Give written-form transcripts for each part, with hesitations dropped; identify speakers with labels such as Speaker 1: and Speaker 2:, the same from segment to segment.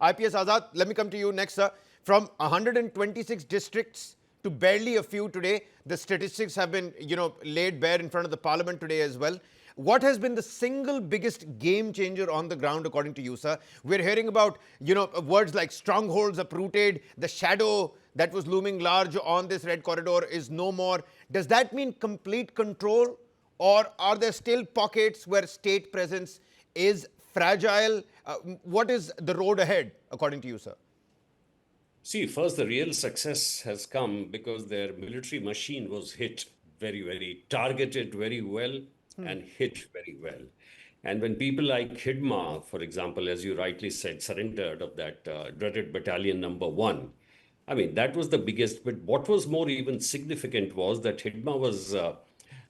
Speaker 1: IPS Azad, let me come to you next, sir. From 126 districts to barely a few today, the statistics have been, laid bare in front of the parliament today as well. What has been the single biggest game changer on the ground, according to you, sir? We're hearing about, words like strongholds uprooted, the shadow that was looming large on this red corridor is no more. Does that mean complete control? Or are there still pockets where state presence is fragile? What is the road ahead, according to you, sir?
Speaker 2: See, first, the real success has come because their military machine was hit very targeted very well and hit very well. And when people like Hidma, for example, as you rightly said, surrendered of that dreaded battalion number 1, I mean, that was the biggest. But what was more even significant was that Hidma was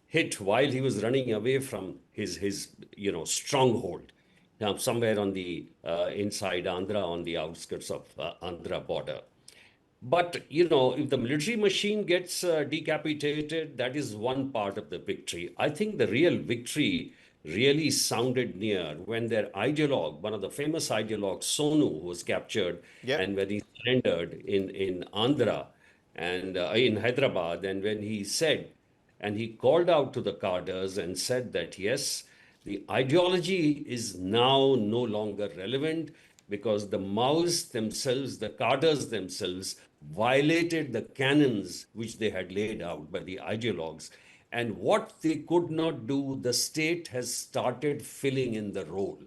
Speaker 2: hit while he was running away from his stronghold, somewhere on the inside Andhra, on the outskirts of Andhra border. But, if the military machine gets decapitated, that is one part of the victory. I think the real victory really sounded near when their ideologue, one of the famous ideologues, Sonu, was captured,
Speaker 1: Yep.
Speaker 2: and when he surrendered in Andhra and in Hyderabad, and when he said, and he called out to the cadres and said that, yes, the ideology is now no longer relevant because the Maoists themselves, the cadres themselves, violated the canons which they had laid out by the ideologues. And what they could not do, the state has started filling in the role.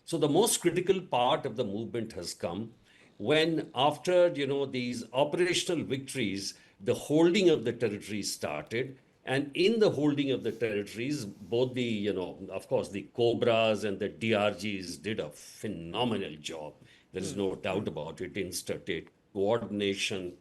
Speaker 2: So the most critical part of the movement has come when, after these operational victories, the holding of the territories started. And in the holding of the territories, both the, of course, the Cobras and the DRGs did a phenomenal job. There is no doubt about it. Instate coordination,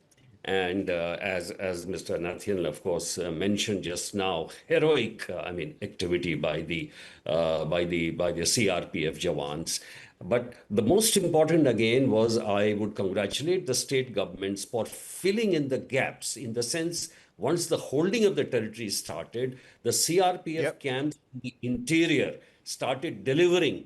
Speaker 2: and as Mr. Nathian, of course, mentioned just now, heroic, activity by the CRPF Jawans. But the most important again was I would congratulate the state governments for filling in the gaps, in the sense once the holding of the territory started, the CRPF camps in the interior started delivering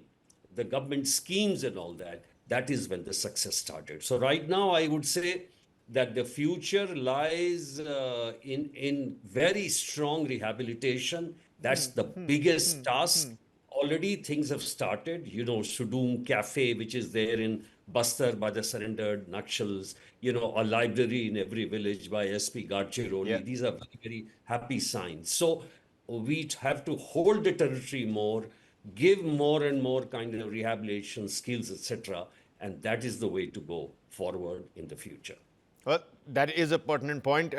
Speaker 2: the government schemes and all that. That is when the success started. So right now, I would say that the future lies in very strong rehabilitation. That's the biggest task. Already things have started. Sudum Cafe, which is there in Bastar by the surrendered Naxals, a library in every village by SP Gadchiroli. These are very happy signs. So we have to hold the territory more, give more and more kind of rehabilitation skills, etc. And that is the way to go forward in the future.
Speaker 1: Well, that is a pertinent point.